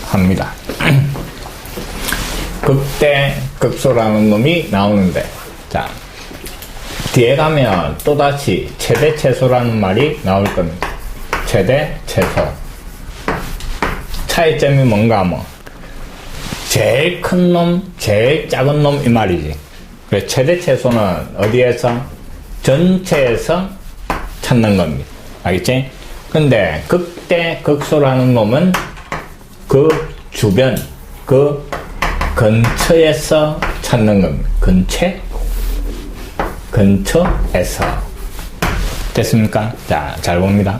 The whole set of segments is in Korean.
합니다. 극대, 극소라는 놈이 나오는데, 자, 뒤에 가면 또다시 최대, 최소라는 말이 나올 겁니다. 최대, 최소. 차이점이 뭔가 하면, 제일 큰 놈, 제일 작은 놈 이 말이지. 그래서 최대, 최소는 어디에서? 전체에서 찾는 겁니다. 알겠지? 근데 극대, 극소라는 놈은 그 주변, 그 근처에서 찾는 겁니다. 근처에서. 됐습니까? 자, 잘 봅니다.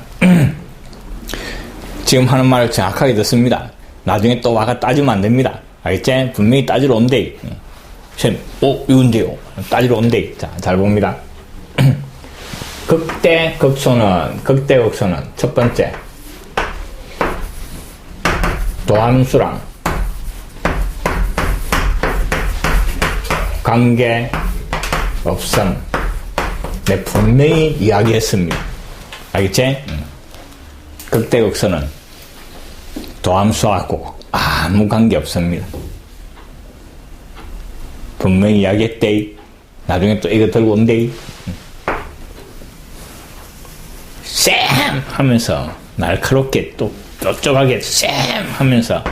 지금 하는 말을 정확하게 듣습니다. 나중에 또 와가 따지면 안 됩니다. 알겠지? 분명히 따지러 온대. 이건데요. 따지러 온대. 자, 잘 봅니다. 극대, 극소는 첫 번째, 도함수랑 관계 없음. 내 분명히 이야기했습니다. 알겠지? 극대, 극소는 도함수하고 아무 관계 없습니다. 분명히 이야기했대. 나중에 또 이거 들고 온대. 쌤! 하면서 날카롭게 또 뾰족하게 쌤! 하면서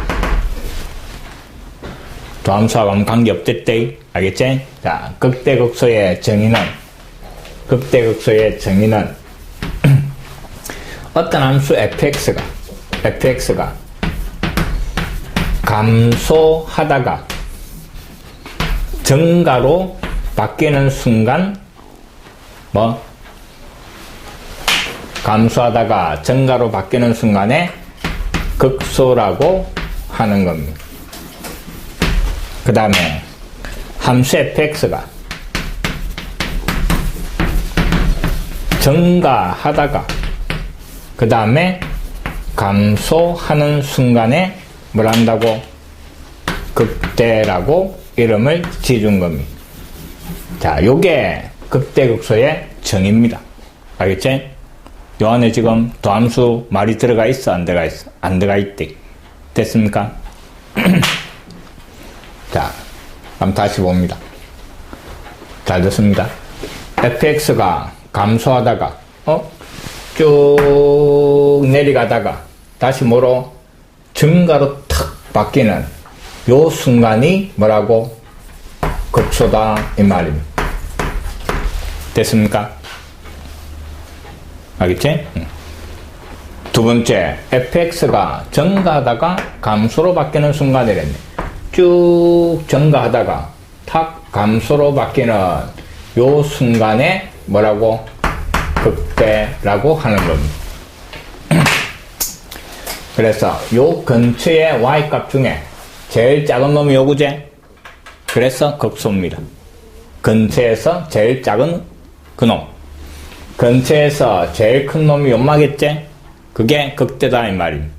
도함수하고 아무 관계 없댔대. 알겠지? 자, 극대극소의 정의는 어떤 함수 fx가 감소하다가 증가로 바뀌는 순간 감소하다가 증가로 바뀌는 순간에 극소라고 하는 겁니다. 그 다음에 함수 fx가 증가하다가 그 다음에 감소하는 순간에 뭘 한다고? 극대라고 이름을 지어준 겁니다. 자, 요게 극대극소의 정의입니다. 알겠지? 요 안에 지금 도함수 말이 들어가 있어? 안 들어가 있어? 안 들어가 있대. 됐습니까? 자, 그럼 다시 봅니다. 잘 됐습니다. fx가 감소하다가 쭉 내려가다가 다시 뭐로? 증가로 탁 바뀌는 요 순간이 뭐라고? 극소다 이 말입니다. 됐습니까? 알겠지? 두 번째, fx가 증가하다가 감소로 바뀌는 순간이랬네. 쭉 증가하다가 탁 감소로 바뀌는 요 순간에 뭐라고? 극대라고 하는 겁니다. 그래서 요 근처의 y값 중에 제일 작은 놈이 요구제? 그래서 극소입니다. 근처에서 제일 작은 그놈. 근처에서 제일 큰 놈이 연마겠지? 그게 극대다 이 말입니다.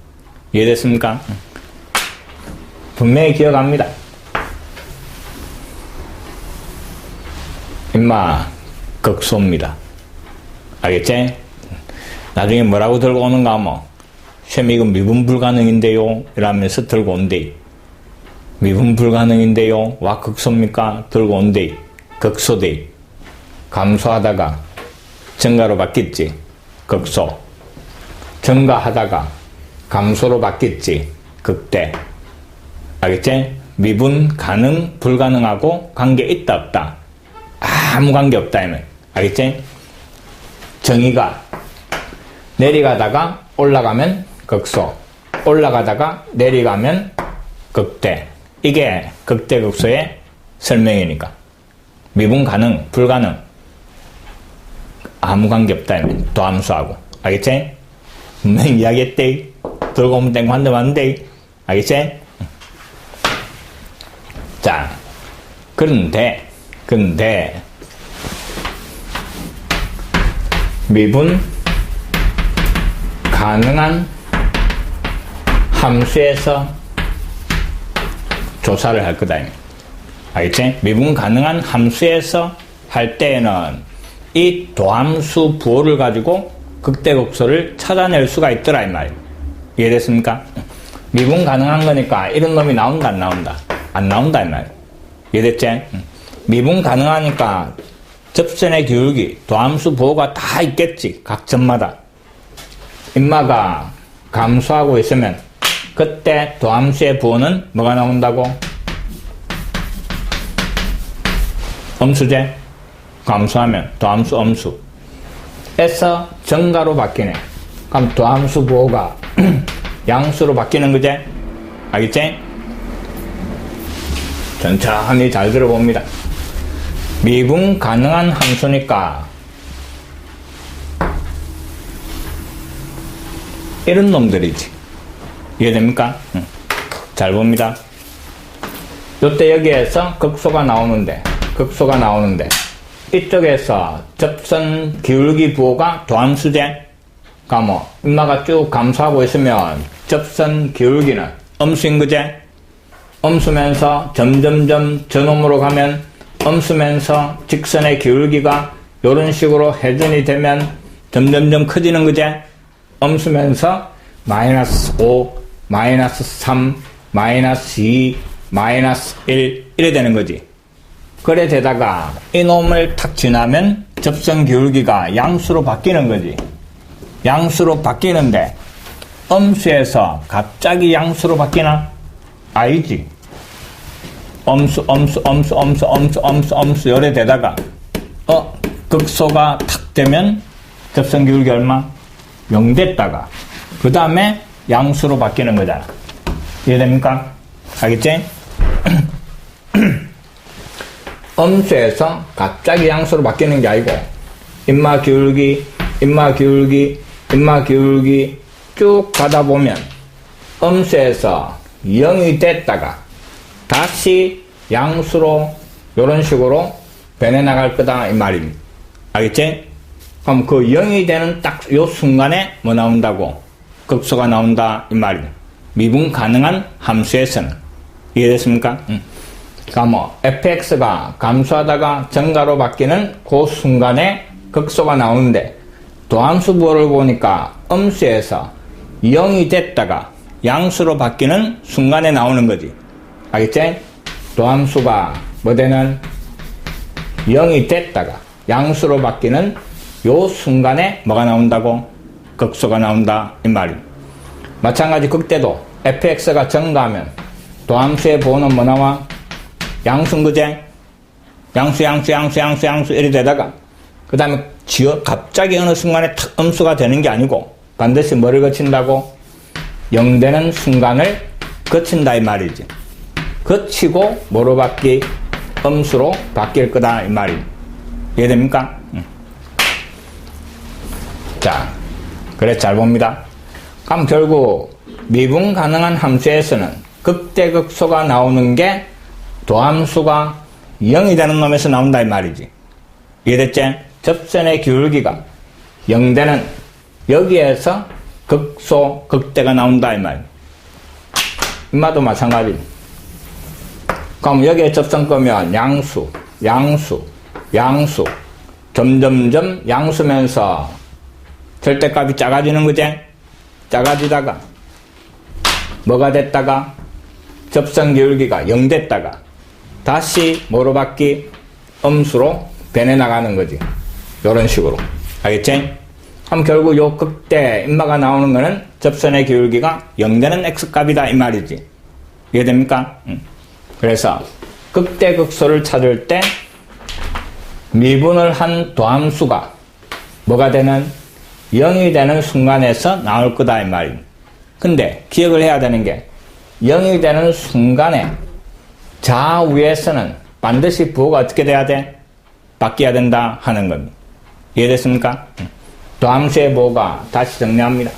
이해됐습니까? 분명히 기억합니다. 임마 극소입니다. 알겠지? 나중에 뭐라고 들고 오는가 하면 쌤 이거 미분 불가능인데요 이러면서 들고 온대. 미분 불가능인데요 와 극소입니까? 들고 온대. 극소대. 감소하다가 증가로 바뀌었지. 극소. 증가하다가 감소로 바뀌었지. 극대. 알겠지? 미분 가능 불가능하고 관계 있다 없다? 아무 관계 없다 이면. 알겠지? 정의가 내려가다가 올라가면 극소, 올라가다가 내려가면 극대. 이게 극대 극소의 설명이니까. 미분 가능 불가능 아무 관계 없다 이면 도함수하고. 알겠지? 분명히 이야기했대. 들고 오면 땡 한대 맞는데. 알겠지? 자, 그런데 미분 가능한 함수에서 조사를 할 거다. 알겠지? 미분 가능한 함수에서 할 때에는 이 도함수 부호를 가지고 극대극소를 찾아낼 수가 있더라 이 말이에요. 이해됐습니까? 미분 가능한 거니까 이런 놈이 나온다, 안 나온다? 안 나온다, 이 말이야. 이해됐지? 미분 가능하니까 접선의 기울기, 도함수 부호가 다 있겠지. 각 점마다. 인마가 감소하고 있으면 그때 도함수의 부호는 뭐가 나온다고? 음수제? 감소하면 도함수 음수. 에서 정가로 바뀌네. 그럼 도함수 부호가 양수로 바뀌는 거지? 알겠지? 천천히 잘 들어봅니다. 미분 가능한 함수니까 이런 놈들이지. 이해됩니까? 잘 봅니다. 요때 여기에서 극소가 나오는데 이쪽에서 접선 기울기 부호가 도함수제. 뭐 인마가 쭉 감소하고 있으면 접선 기울기는 음수인 거제. 음수면서 점점점 저놈으로 가면 음수면서 직선의 기울기가 이런 식으로 회전이 되면 점점점 커지는 거제. 음수면서 마이너스 5, 마이너스 3, 마이너스 2, 마이너스 1 이래 되는 거지. 그래 되다가 이놈을 탁 지나면 접선 기울기가 양수로 바뀌는 거지. 양수로 바뀌는데 음수에서 갑자기 양수로 바뀌나? 아니지. 음수 요래 되다가 극소가 탁 되면 접선 기울기 얼마? 0 됐다가 그 다음에 양수로 바뀌는 거잖아. 이해됩니까? 알겠지? 음수에서 갑자기 양수로 바뀌는 게 아니고 인마 기울기 쭉 가다 보면 음수에서 0이 됐다가 다시 양수로 이런 식으로 변해 나갈 거다 이 말입니다. 알겠지? 그럼 그 0이 되는 딱 요 순간에 뭐 나온다고? 극소가 나온다 이 말입니다. 미분 가능한 함수에서는. 이해됐습니까? 그러니까 뭐 fx가 감소하다가 정가로 바뀌는 그 순간에 극소가 나오는데 도함수 부호를 보니까 음수에서 0이 됐다가 양수로 바뀌는 순간에 나오는 거지. 알겠지? 도함수가 뭐 되는 0이 됐다가 양수로 바뀌는 요 순간에 뭐가 나온다고? 극소가 나온다 이 말입니다. 마찬가지 극대도 fx가 증가하면 도함수의 부호는 뭐 나와? 양수인 거지? 양수 이렇게 되다가 그 다음에 갑자기 어느 순간에 탁 음수가 되는 게 아니고 반드시 뭐를 거친다고? 0 되는 순간을 거친다 이 말이지. 거치고 뭐로 바뀌? 음수로 바뀔 거다 이 말이지. 이해됩니까? 자, 그래 잘 봅니다. 그럼 결국 미분 가능한 함수에서는 극대극소가 나오는 게 도함수가 0이 되는 놈에서 나온다 이 말이지. 이해됐지? 접선의 기울기가 0 되는 여기에서 극소, 극대가 나온다 이 말이지. 인마도 마찬가지. 그럼 여기에 접선 거면 양수 점점점 양수면서 절대값이 작아지는 거지? 작아지다가 뭐가 됐다가 접선 기울기가 0 됐다가 다시 뭐로 바뀌? 음수로 변해 나가는 거지. 요런 식으로. 알겠지? 그럼 결국 요 극대 인마가 나오는 거는 접선의 기울기가 0 되는 x값이다 이 말이지. 이해됩니까? 그래서 극대극소를 찾을 때 미분을 한 도함수가 뭐가 되는? 0이 되는 순간에서 나올 거다 이 말입니다. 근데 기억을 해야 되는 게 0이 되는 순간에 좌우에서는 반드시 부호가 어떻게 돼야 돼? 바뀌어야 된다 하는 겁니다. 이해됐습니까? 도함수의 부호가 다시 정리합니다.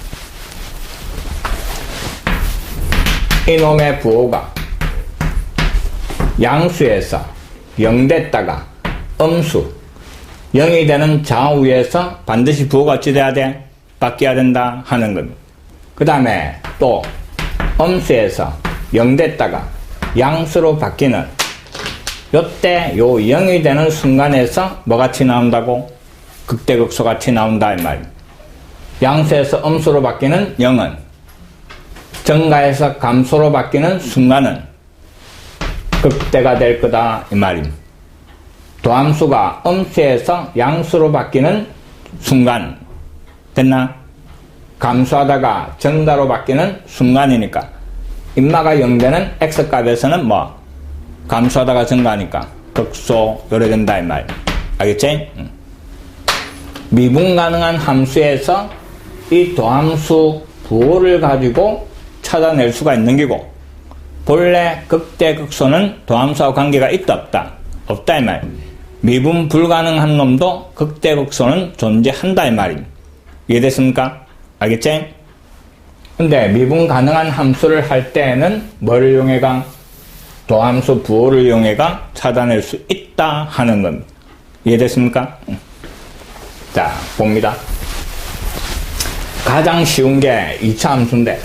이놈의 부호가 양수에서 0 됐다가 음수 0이 되는 좌우에서 반드시 부호가 어찌 돼야 돼? 바뀌어야 된다 하는 겁니다. 그 다음에 또 음수에서 0 됐다가 양수로 바뀌는 요때 요 0이 되는 순간에서 뭐같이 나온다고? 극대극소같이 나온다 이 말입니다. 양수에서 음수로 바뀌는 0은 증가해서 감소로 바뀌는 순간은 극대가 될 거다 이 말입니다. 도함수가 음수에서 양수로 바뀌는 순간 됐나? 감소하다가 증가로 바뀌는 순간이니까 인마가 0되는 x값에서는 뭐 감소하다가 증가하니까 극소 요래 된다 이 말. 알겠지? 미분 가능한 함수에서 이 도함수 부호를 가지고 찾아낼 수가 있는 기고 본래 극대 극소는 도함수와 관계가 있다 없다? 없다 이 말. 미분 불가능한 놈도 극대 극소는 존재한다 이 말입니다. 이해됐습니까? 알겠지? 근데 미분 가능한 함수를 할 때에는 뭐를 이용해가? 도함수 부호를 이용해가 찾아낼 수 있다 하는 겁니다. 이해됐습니까? 자, 봅니다. 가장 쉬운 게 2차 함수인데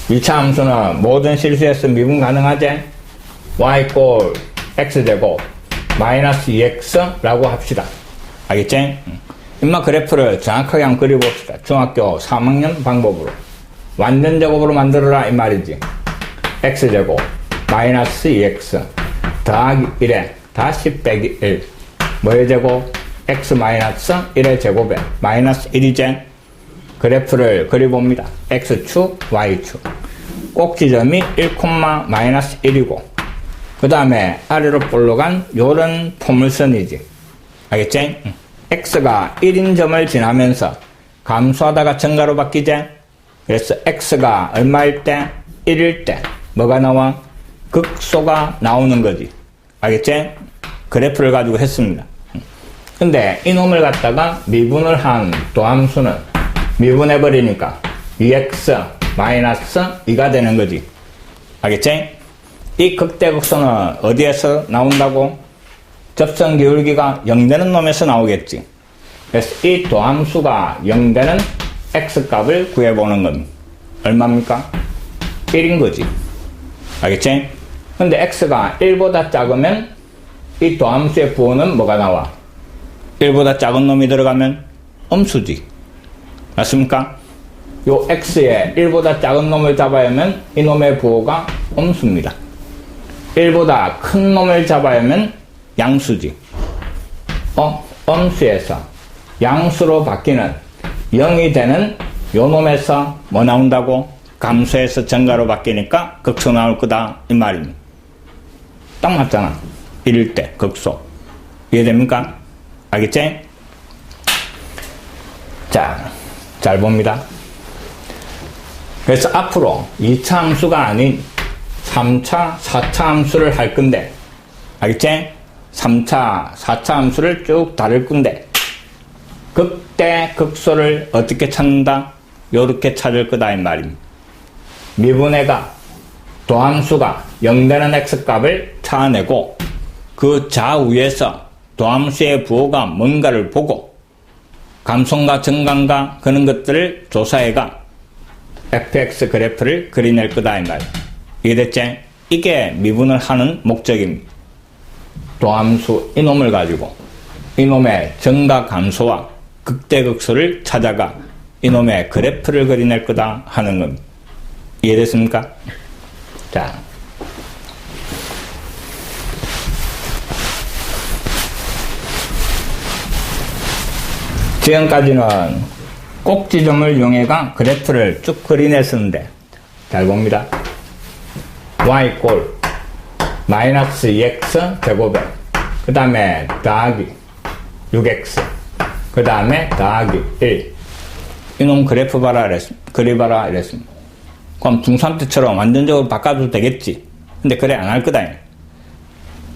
2차 함수는 모든 실수에서 미분 가능하지? y 꼴 x제곱 마이너스 2x라고 합시다. 알겠지? 인마 그래프를 정확하게 한번 그려봅시다. 중학교 3학년 방법으로. 완전 제곱으로 만들어라 이 말이지. x제곱 마이너스 2x 더하기 1에 다시 빼기 1 뭐의 제곱? x 마이너스 1의 제곱에 마이너스 1이제 그래프를 그려봅니다. x축 y축 꼭지점이 1, 마이너스 1이고 그 다음에 아래로 볼록한 요런 포물선이지. 알겠지? x가 1인 점을 지나면서 감소하다가 증가로 바뀌지. 그래서 x가 얼마일 때? 1일 때 뭐가 나와? 극소가 나오는 거지. 알겠지? 그래프를 가지고 했습니다. 근데 이놈을 갖다가 미분을 한 도함수는 미분해버리니까 2x 마이너스 2가 되는 거지. 알겠지? 이 극대극소는 어디에서 나온다고? 접선 기울기가 0되는 놈에서 나오겠지. 그래서 이 도함수가 0되는 x값을 구해보는 겁니다. 얼마입니까? 1인 거지. 알겠지? 근데 x가 1보다 작으면 이 도함수의 부호는 뭐가 나와? 1보다 작은 놈이 들어가면 음수지. 맞습니까? 요 x에 1보다 작은 놈을 잡아야 하면 이 놈의 부호가 음수입니다. 1보다 큰 놈을 잡아야 하면 양수지. 음수에서 양수로 바뀌는 0이 되는 요 놈에서 뭐 나온다고? 감소에서 증가로 바뀌니까 극소 나올 거다 이 말입니다. 딱 맞잖아. 1일 때 극소. 이해됩니까? 알겠지? 자, 잘 봅니다. 그래서 앞으로 2차 함수가 아닌 3차, 4차 함수를 할 건데, 알겠지? 3차, 4차 함수를 쭉 다룰 건데, 극대, 극소를 어떻게 찾는다? 요렇게 찾을 거다 이 말입니다. 미분해가 도함수가 0되는 x값을 찾아내고 그 좌우에서 도함수의 부호가 뭔가를 보고 감소인가 증가인가 그런 것들을 조사해가 fx 그래프를 그려낼 거다 이 말. 이해됐지? 이게 미분을 하는 목적입니다. 도함수 이놈을 가지고 이놈의 증가 감소와 극대극소를 찾아가 이놈의 그래프를 그려낼 거다 하는 겁니다. 이해됐습니까? 자, 지금까지는 꼭지점을 이용해가 그래프를 쭉 그려냈었는데 잘 봅니다. y 꼴 마이너스 2x 제곱에 그 다음에 더하기 6x 그 다음에 더하기 1 이놈 그래프 봐라 이랬습니다. 그려봐라 이랬습니다. 그럼 중3 때처럼 완전적으로 바꿔도 되겠지. 근데 그래 안 할 거다.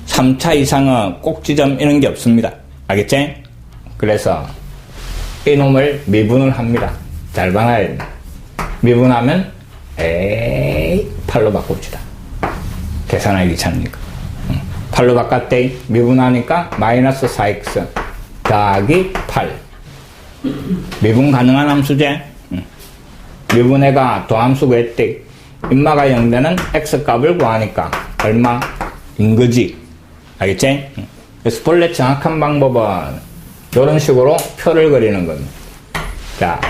3차 이상은 꼭지점 이런 게 없습니다. 알겠지? 그래서 이놈을 미분을 합니다. 잘 봐놔야 됩니다. 미분하면 8로 바꿉시다. 계산하기 귀찮으니까. 8로 바꿨대. 미분하니까 마이너스 4x 더하기 8 미분 가능한 함수제. 미분해가 도함수가 했대. 인마가 0되는 x값을 구하니까 얼마? 인 거지. 알겠지? 그래서 본래 정확한 방법은 이런 식으로 표를 그리는 겁니다. 자,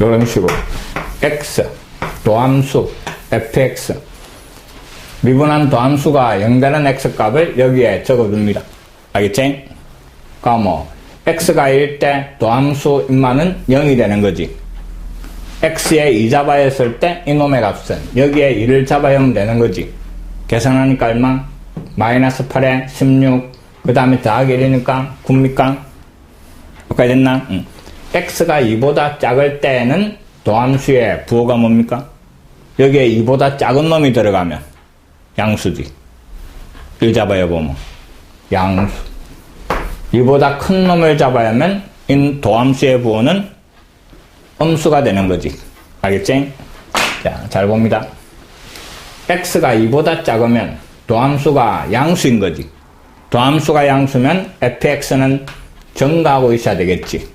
이런 식으로 x 도함수 fx 미분한 도함수가 0되는 x 값을 여기에 적어줍니다. 알겠지? 그러니까 뭐 x가 1일 때 도함수 인마는 0이 되는 거지. x에 2 잡아야 했을 때 이놈의 값은 여기에 2를 잡아야 하면 되는 거지. 계산하니까 얼마? 마이너스 8에 16, 그 다음에 더하기 1이니까 9입니까? 여기까지 됐나? 응. x가 2보다 작을 때는 도함수의 부호가 뭡니까? 여기에 2보다 작은 놈이 들어가면 양수지. 1 잡아야 보면 양수. 2보다 큰 놈을 잡아야 하면 이 도함수의 부호는 음수가 되는 거지. 알겠지? 자, 잘 봅니다. x가 2보다 작으면 도함수가 양수인 거지. 도함수가 양수면 fx는 증가하고 있어야 되겠지.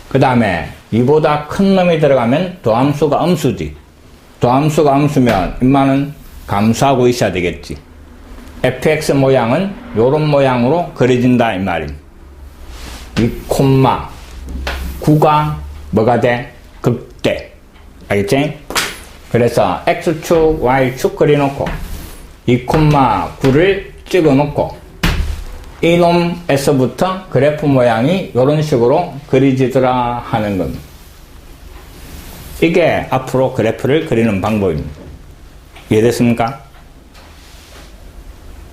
그 다음에 2보다 큰 놈이 들어가면 도함수가 음수지. 도함수가 음수면 인마는 감소하고 있어야 되겠지. fx 모양은 요런 모양으로 그려진다 이 말임. 2,9가 뭐가 돼? 극대. 알겠지? 그래서 x축, y축 그려놓고 2,9를 찍어놓고 이놈에서부터 그래프 모양이 이런 식으로 그려지더라 하는 겁니다. 이게 앞으로 그래프를 그리는 방법입니다. 이해됐습니까?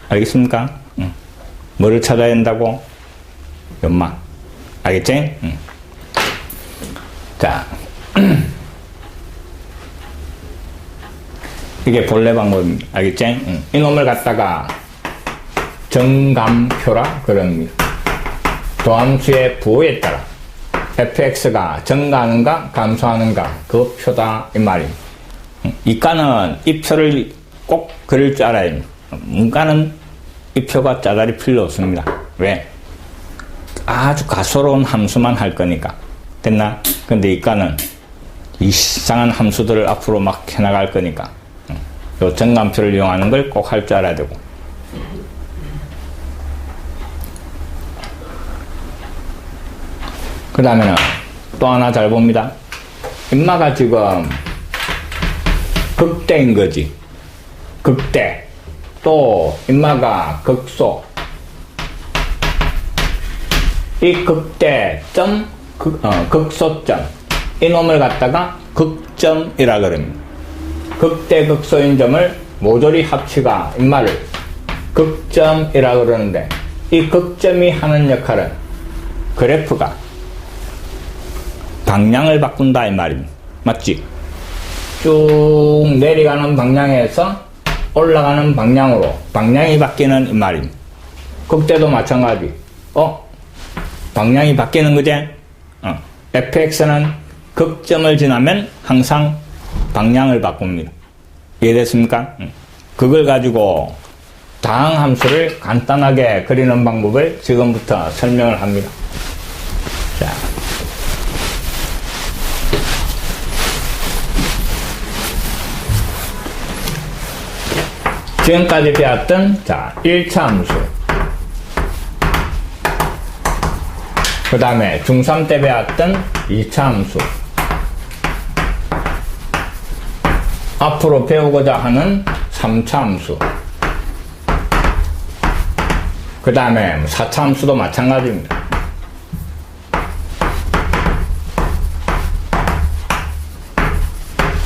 알겠습니까? 응. 뭐를 찾아야 된다고? 연마. 알겠지? 응. 자, 이게 본래 방법입니다. 알겠지? 응. 이놈을 갖다가 정감표라 그럽니다. 도함수의 부호에 따라 fx가 증가하는가 감소하는가 그 표다 이 말입니다. 이과는 이 표를 꼭 그릴 줄 알아야 합니다. 문과는 이 표가 짜다리 필요 없습니다. 왜? 아주 가소로운 함수만 할 거니까. 됐나? 근데 이과는 이상한 함수들을 앞으로 막 해나갈 거니까 요 정감표를 이용하는 걸 꼭 할 줄 알아야 되고. 그 다음에는 또 하나 잘 봅니다. 인마가 지금 극대인 거지. 극대. 또 인마가 극소. 이 극대점, 극소점. 이놈을 갖다가 극점이라 그럽니다. 극대 극소인 점을 모조리 합치가 인마를 극점이라 그러는데 이 극점이 하는 역할은 그래프가 방향을 바꾼다 이 말입니다. 맞지? 쭉 내려가는 방향에서 올라가는 방향으로 방향이 바뀌는 이 말입니다. 극대도 마찬가지. 방향이 바뀌는 거지? fx는 극점을 지나면 항상 방향을 바꿉니다. 이해됐습니까? 그걸 가지고 다항함수를 간단하게 그리는 방법을 지금부터 설명을 합니다. 자. 지금까지 배웠던 1차 함수, 그 다음에 중3 때 배웠던 2차 함수, 앞으로 배우고자 하는 3차 함수, 그 다음에 4차 함수도 마찬가지입니다.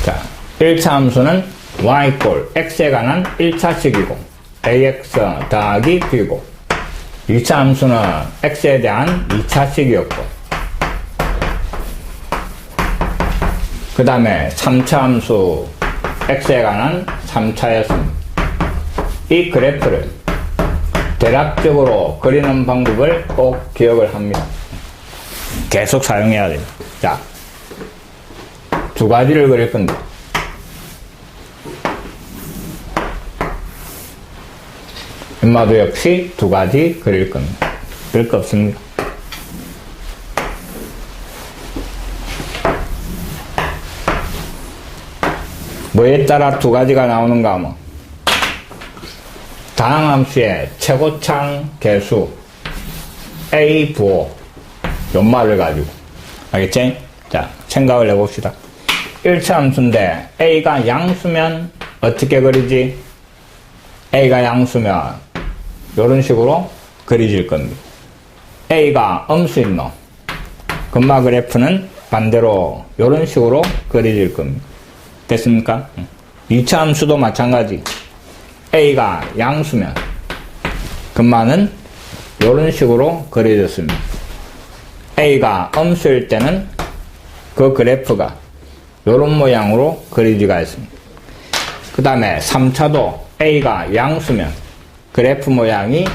자, 1차 함수는 y 꼴 x에 관한 1차식이고 ax 더하기 b고, 2차 함수는 x에 대한 2차식이었고, 그 다음에 3차 함수 x에 관한 3차였습니다. 이 그래프를 대략적으로 그리는 방법을 꼭 기억을 합니다. 계속 사용해야 돼요. 자, 두 가지를 그릴 건데 인마도 역시 두 가지 그릴 겁니다. 별거 없습니다. 뭐에 따라 두 가지가 나오는가 하면 다항함수의 최고창 개수 A 부호 연말을 가지고, 알겠지? 자, 생각을 해봅시다. 1차 함수인데 A가 양수면 어떻게 그리지? A가 양수면 이런 식으로 그려질 겁니다. A가 음수인 놈. 금마 그래프는 반대로 이런 식으로 그려질 겁니다. 됐습니까? 2차 함수도 마찬가지. A가 양수면 금마는 이런 식으로 그려졌습니다. A가 음수일 때는 그 그래프가 이런 모양으로 그려지가 있습니다. 그 다음에 3차도 A가 양수면 그래프 모양이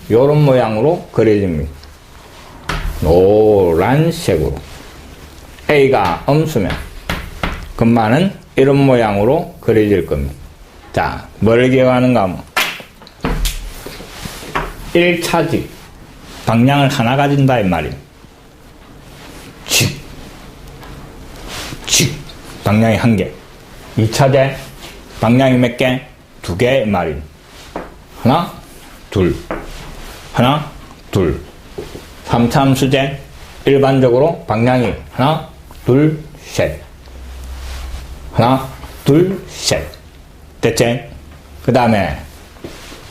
이런 모양으로 그려집니다. 노란색으로. A가 음수면 금마는 이런 모양으로 그려질 겁니다. 자, 뭘 기억하는가 하면 1차지 방향을 하나 가진다 이 말이에요. 방향이 한 개. 2차제 방향이 몇 개? 두 개 이 말이에요. 하나, 둘. 하나, 둘. 3차 함수제 일반적으로 방향이 하나, 둘, 셋. 하나, 둘, 셋. 됐지? 그 다음에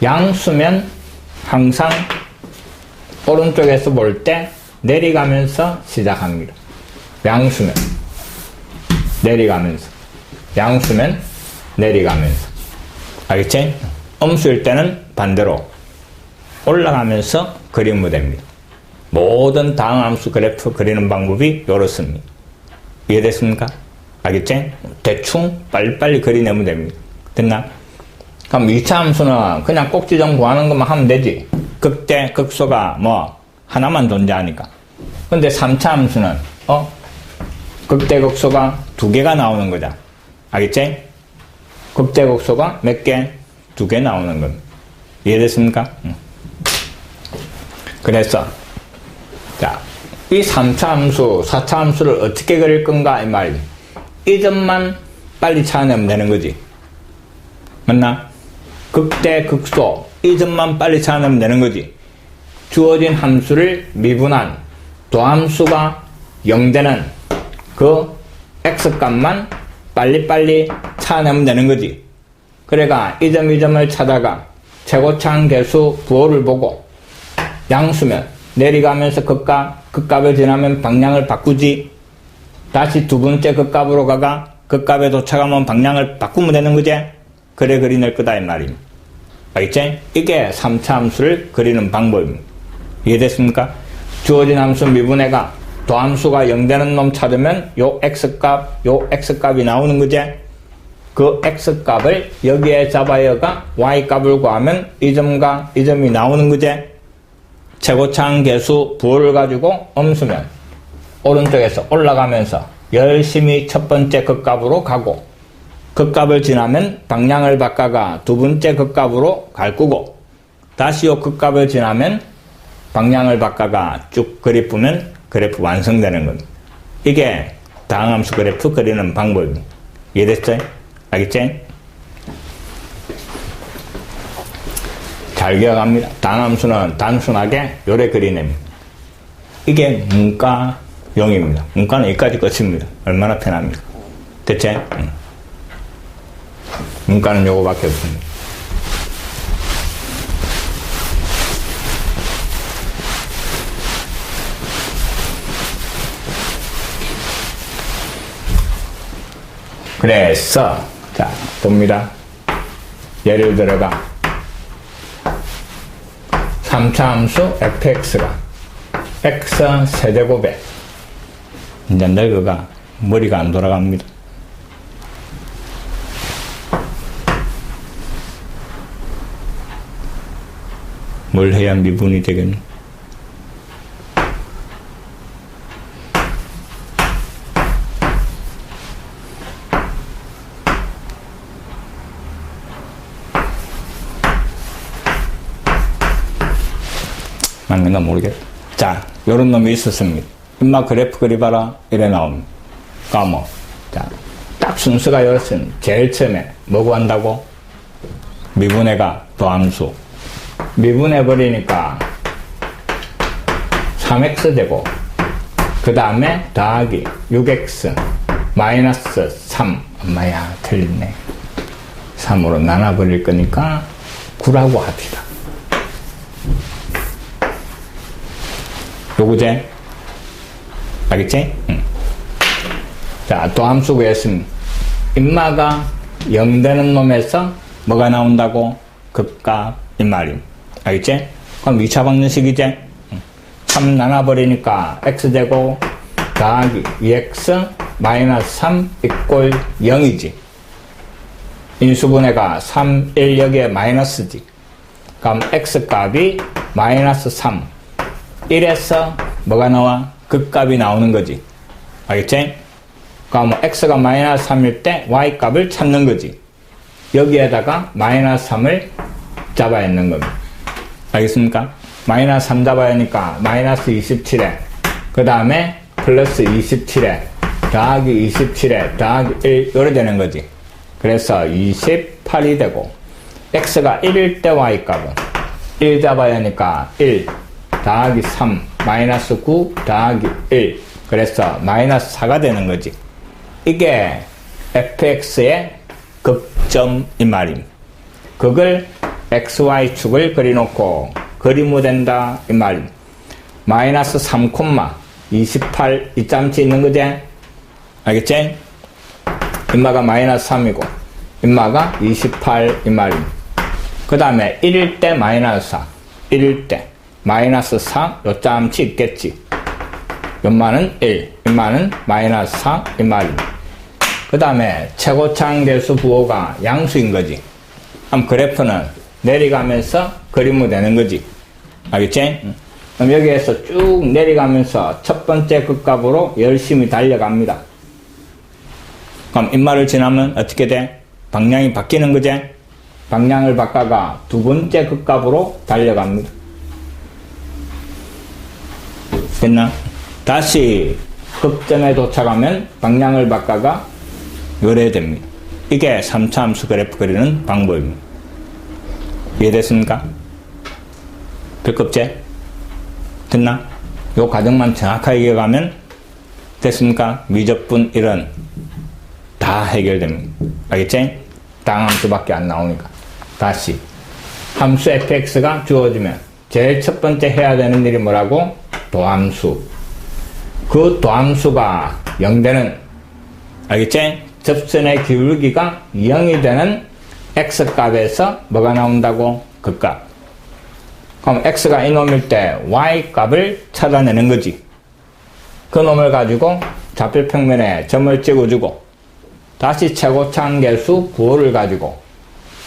양수면 항상 오른쪽에서 볼 때 내려가면서 시작합니다. 양수면 내려가면서. 양수면 내려가면서. 알겠지? 음수일 때는 반대로 올라가면서 그리면 됩니다. 모든 다항함수 그래프 그리는 방법이 이렇습니다. 이해됐습니까? 알겠지? 대충 빨리빨리 그리내면 됩니다. 됐나? 그럼 2차 함수는 그냥 꼭지점 구하는 것만 하면 되지. 극대, 극소가 뭐 하나만 존재하니까. 근데 3차 함수는 극대, 극소가 두 개가 나오는 거잖아. 알겠지? 극대, 극소가 몇 개? 두 개 나오는 겁니다. 이해됐습니까? 그래서 자, 이 3차 함수, 4차 함수를 어떻게 그릴 건가 이 말이지. 이 점만 빨리 찾아내면 되는 거지. 맞나? 극대, 극소 이 점만 빨리 찾아내면 되는 거지. 주어진 함수를 미분한 도함수가 0되는 그 x값만 빨리빨리 찾아내면 되는 거지. 그래가 이 점, 이 점을 찾아가 최고차항 계수 부호를 보고 양수면 내려가면서 극값을 지나면 방향을 바꾸지. 다시 두 번째 극값으로 가가 극값에 도착하면 방향을 바꾸면 되는 거지. 그래 그리낼 거다 이 말입니다. 알겠지? 이게 3차 함수를 그리는 방법입니다. 이해됐습니까? 주어진 함수 미분해가 도함수가 0되는 놈 찾으면 요 x값이 나오는 거지. 그 x값을 여기에 잡아여가 y값을 구하면 이 점과 이 점이 나오는 거지. 최고차항 계수 부호를 가지고 음수면 오른쪽에서 올라가면서 열심히 첫 번째 극값으로 가고 극값을 지나면 방향을 바꿔가 두 번째 극값으로 갈 거고 다시 요 극값을 지나면 방향을 바꿔가 쭉 그리프면 그래프 완성되는 겁니다. 이게 다항함수 그래프 그리는 방법입니다. 이해됐어요? 알겠지? 잘 기억합니다. 다항함수는 단순하게 요래 그리냅니다. 이게 문과용입니다. 문과는 여기까지 끝입니다. 얼마나 편합니까? 됐지? 문과는 요거밖에 없습니다. 그래서 자 봅니다. 예를 들어가 3차 함수 fx가 x 세제곱에 이제 늙어가 머리가 안 돌아갑니다. 뭘 해야 미분이 되겠노? 맞는가 모르겠다. 자, 요런 놈이 있었습니다. 인마 그래프 그리봐라. 이래 나옵니다. 까먹. 자, 딱 순서가 이렇습니다. 제일 처음에 뭐 구한다고? 미분해가 도함수. 미분해버리니까 3x제곱 그 다음에 더하기 6x 마이너스 3. 엄마야, 틀렸네. 3으로 나눠버릴 거니까 9라고 합시다. 요거제? 알겠지? 자, 또 함수 구했습니다. 인마가 0 되는 놈에서 뭐가 나온다고? 극값, 이 말임. 알겠지? 그럼 2차 방정식이지? 3 나눠버리니까 x제곱 더하기 2x 마이너스 3 이꼴 0이지. 인수분해가 3, 1 여기에 마이너스지. 그럼 x값이 마이너스 3. 1에서 뭐가 나와? 극값이 나오는 거지. 알겠지? 그럼 x가 마이너스 3일 때 y값을 찾는 거지. 여기에다가 마이너스 3을 잡아야 하는 겁니다. 알겠습니까? 마이너스 3 잡아야 하니까 마이너스 27에 그 다음에 플러스 27에 더하기 27에 더하기 1 요래 되는 거지. 그래서 28이 되고 x가 1일 때 y값은 1 잡아야 하니까 1 더하기 3 마이너스 9 더하기 1 그래서 마이너스 4가 되는 거지. 이게 fx의 극점 이 말임. 그걸 xy축을 그려놓고 그리면 된다 이 말임. 마이너스 3, 28 이 짬치 있는 거지? 알겠지? 인마가 마이너스 3이고 인마가 28 이 말임. 그 다음에 1일 때 마이너스 4 1일 때 마이너스 4 요 짬치 있겠지. 연마는 1 인마는 마이너스 4 이 말임. 그 다음에 최고차항계수 부호가 양수인 거지. 그럼 그래프는 내려가면서 그리면 되는 거지. 알겠지? 그럼 여기에서 쭉 내려가면서 첫 번째 극값으로 열심히 달려갑니다. 그럼 인마를 지나면 어떻게 돼? 방향이 바뀌는 거지? 방향을 바꿔가 두 번째 극값으로 달려갑니다. 됐나? 다시 극점에 도착하면 방향을 바꿔가 요래 됩니다. 이게 3차 함수 그래프 그리는 방법입니다. 이해됐습니까? 별겁제? 됐나? 요 과정만 정확하게 기억하면 됐습니까? 미적분 이런 다 해결됩니다. 알겠지? 당함수밖에 안 나오니까. 다시 함수 fx가 주어지면 제일 첫 번째 해야 되는 일이 뭐라고? 도함수. 그 도함수가 0되는 알겠지? 접선의 기울기가 0이 되는 x값에서 뭐가 나온다고? 극값. 그럼 x가 이놈일 때 y값을 찾아내는 거지. 그 놈을 가지고 좌표평면에 점을 찍어주고 다시 최고차항계수 부호를 가지고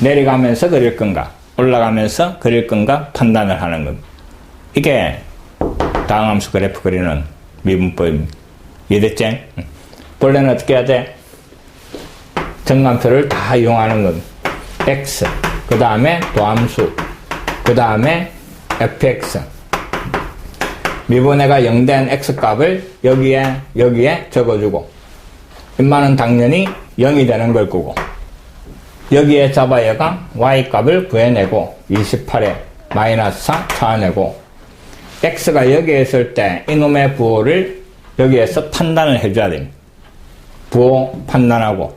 내려가면서 그릴 건가 올라가면서 그릴 건가 판단을 하는 겁니다. 이게 다항함수 그래프 그리는 미분법입니다. 이해됐지? 본래는 어떻게 해야 돼? 정관표를 다 이용하는 겁니다. x 그 다음에 도함수 그 다음에 fx 미분해가 0된 x값을 여기에 적어주고 인마는 당연히 0이 되는 걸 거고 여기에 잡아야가 y값을 구해내고 28에 마이너스 4 찾아내고 x가 여기에 있을 때 이놈의 부호를 여기에서 판단을 해줘야 됩니다. 부호 판단하고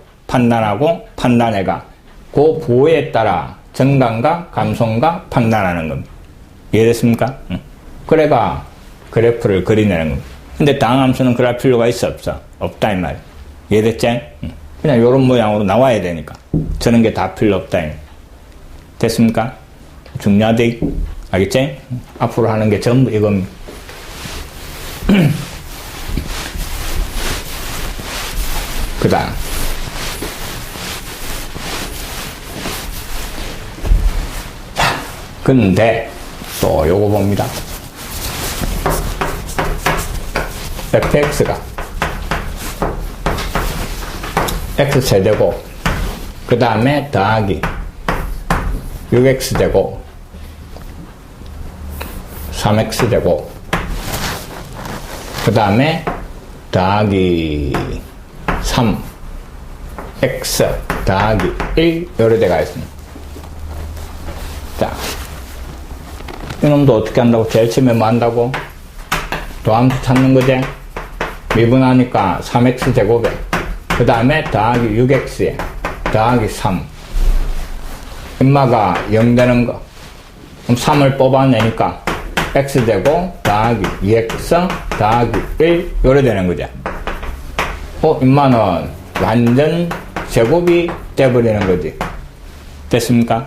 판단해가 그 부호에 따라 정강과 감소가 판단하는 겁니다. 이해됐습니까? 그래가 그래프를 그리내는 겁니다. 근데 다항함수는 그럴 필요가 있어 없어? 없다 이 말이야. 이해됐지? 그냥 요런 모양으로 나와야 되니까 저런 게 다 필요 없다. 됐습니까? 중요하대. 알겠지? 앞으로 하는 게 전부 이겁니다. 그 다음 자, 근데 또 요거 봅니다. fx가 x세제곱 그 다음에 더하기 6x제곱 3x제곱 그 다음에 더하기 3x 더하기 1 요래 돼가 있습니다. 자, 이놈도 어떻게 한다고? 제일 처음에 뭐 한다고? 도함수 찾는 거지? 미분하니까 3x제곱에 그 다음에 더하기 6x에 더하기 3 인마가 0 되는 거 그럼 3을 뽑아내니까 x제곱 더하기 2x 더하기 1 요래 되는 거죠. 인마는 완전 제곱이 돼버리는 거지. 됐습니까?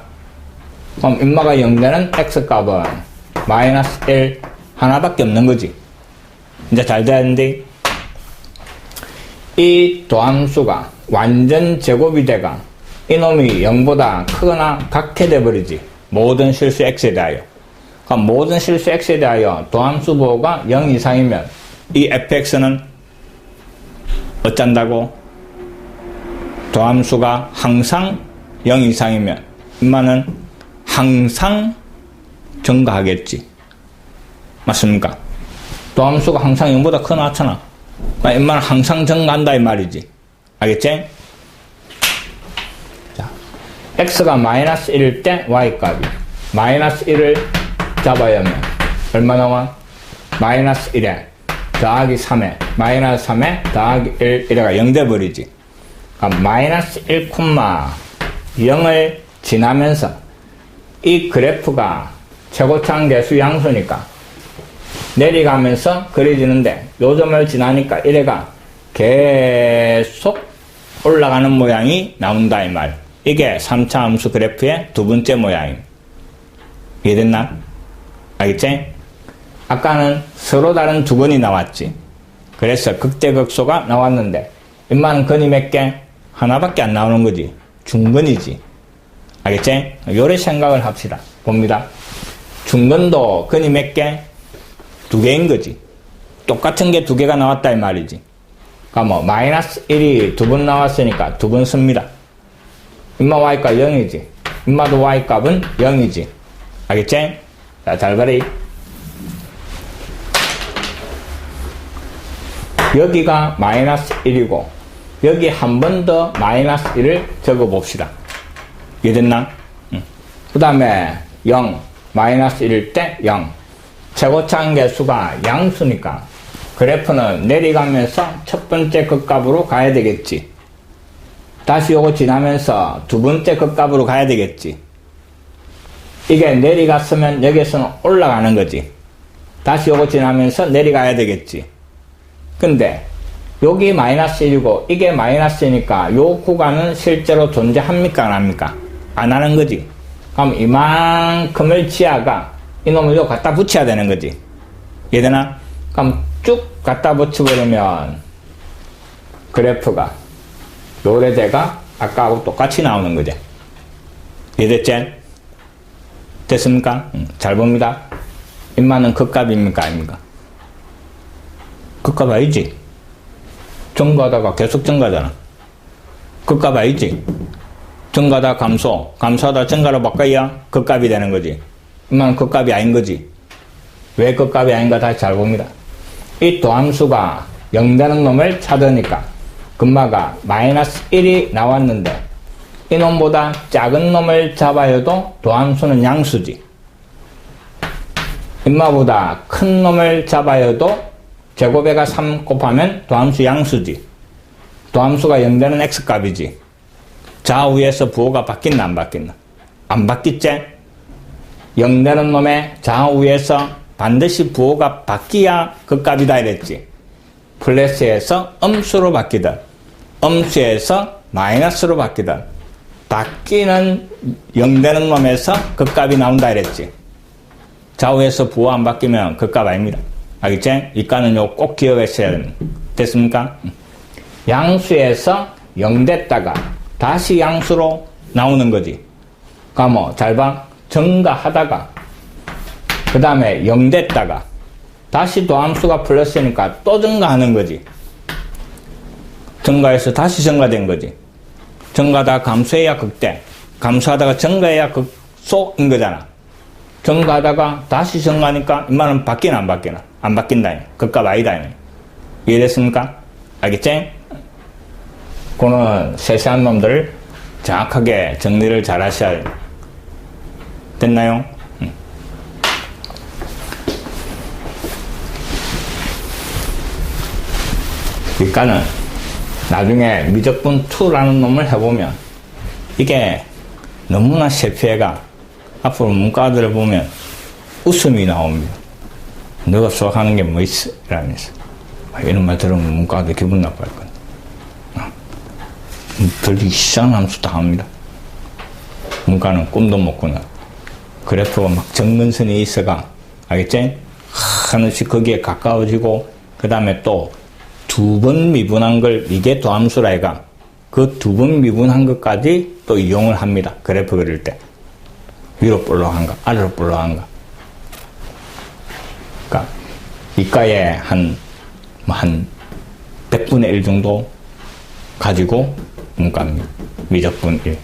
그럼 인마가 0 되는 x값은 마이너스 1 하나밖에 없는 거지. 이제 잘 되는데 이 도함수가 완전 제곱이 돼가 이놈이 0보다 크거나 같게 돼버리지. 모든 실수 x에 대하여. 그럼 모든 실수 x에 대하여 도함수 보호가 0 이상이면 이 fx는 어쩐다고? 도함수가 항상 0 이상이면 인마는 항상 증가하겠지. 맞습니까? 도함수가 항상 0보다 크나 같잖아. 인마는 항상 증가한다 이 말이지. 알겠지? 자, x가 마이너스 1일 때 y값이 마이너스 1을 잡아야 하면 얼마 나와? 마이너스 1에 더하기 3에 마이너스 3에 더하기 1 이래가 0 돼버리지. 그럼 마이너스 1,0을 지나면서 이 그래프가 최고차항 계수 양수니까 내려가면서 그려지는데 요점을 지나니까 이래가 계속 올라가는 모양이 나온다 이 말. 이게 3차 함수 그래프의 두 번째 모양임. 이해됐나? 알겠지? 아까는 서로 다른 두 건이 나왔지. 그래서 극대극소가 나왔는데 인마는 건이 몇 개? 하나밖에 안 나오는 거지. 중건이지. 알겠지? 요래 생각을 합시다. 봅니다. 중건도 건이 몇 개? 두 개인 거지. 똑같은 게 두 개가 나왔다 이 말이지. 그러니까 마이너스 1이 두 번 나왔으니까 두 번 씁니다. 인마 y값 0이지. 인마도 y값은 0이지. 알겠지? 자, 잘 봐라. 여기가 마이너스 1이고 여기 한 번 더 마이너스 1을 적어 봅시다. 이해됐나? 그 다음에 0 마이너스 1일 때 0 최고차항 계수가 양수니까 그래프는 내려가면서 첫 번째 극값으로 가야 되겠지. 다시 요거 지나면서 두 번째 극값으로 가야 되겠지. 이게 내려갔으면 여기서는 올라가는 거지. 다시 요거 지나면서 내려가야 되겠지. 근데 여기 마이너스 1이고 이게 마이너스니까 요 구간은 실제로 존재합니까 안 합니까? 안 하는 거지. 그럼 이만큼을 지하가 이놈을 요 갖다 붙여야 되는 거지. 이해되나? 그럼 쭉 갖다 붙여버리면 그래프가 요래대가 아까하고 똑같이 나오는 거지. 이해됐지? 됐습니까? 잘 봅니다. 인마는 극값입니까 아닙니까? 극값 아니지? 증가하다가 계속 증가하잖아. 극값 아니지? 증가하다 감소하다 증가로 바꿔야 극값이 되는 거지. 인마는 극값이 아닌 거지. 왜 극값이 아닌가 다시 잘 봅니다. 이 도함수가 0 되는 놈을 찾으니까 금마가 마이너스 1이 나왔는데 이놈보다 작은 놈을 잡아야도 도함수는 양수지. 인마보다 큰 놈을 잡아야도 제곱에가 3 곱하면 도함수 양수지. 도함수가 0 되는 x값이지. 좌우에서 부호가 바뀐다 안 바뀐다? 안 바뀌지? 0 되는 놈의 좌우에서 반드시 부호가 바뀌어야 극값이다 이랬지. 플러스에서 음수로 바뀌든 음수에서 마이너스로 바뀌든 바뀌는 0 되는 놈에서 극값이 나온다 이랬지. 좌우에서 부호 안 바뀌면 극값 아닙니다. 알겠지? 이과는 요 꼭 기억하셔야 됩니다. 됐습니까? 양수에서 0 됐다가 다시 양수로 나오는 거지. 그러니까 잘 봐. 증가하다가 그 다음에 0 됐다가 다시 도함수가 플러스니까 또 증가하는 거지. 증가해서 다시 증가된 거지. 증가하다가 감소해야 극대, 감소하다가 증가해야 극소인 거잖아. 증가하다가 다시 증가하니까 인마는 바뀌나 안 바뀌나? 안 바뀐다. 극값 아니다. 이해됐습니까? 알겠지? 그는 세세한 놈들 정확하게 정리를 잘 하셔야 돼요. 됐나요? 그러니까는 나중에 미적분 2라는 놈을 해보면 이게 너무나 세피해가 앞으로 문과들을 보면 웃음이 나옵니다. 너가 수학하는 게 뭐 있어? 이러면서. 이런 말 들으면 문과들 기분 나빠할 거야. 별로 이상한 함수 다 합니다. 문과는 꿈도 못 꾸는. 그래프가 막 정근선이 있어가, 알겠지? 하나씩 거기에 가까워지고, 그 다음에 또 두 번 미분한 걸, 이게 도함수라 해가, 그 두 번 미분한 것까지 또 이용을 합니다. 그래프 그릴 때. 위로 볼록한가, 아래로 볼록한가. 그러니까, 이과에 한 100분의 1 정도 가지고 문과입니다. 미적분 1.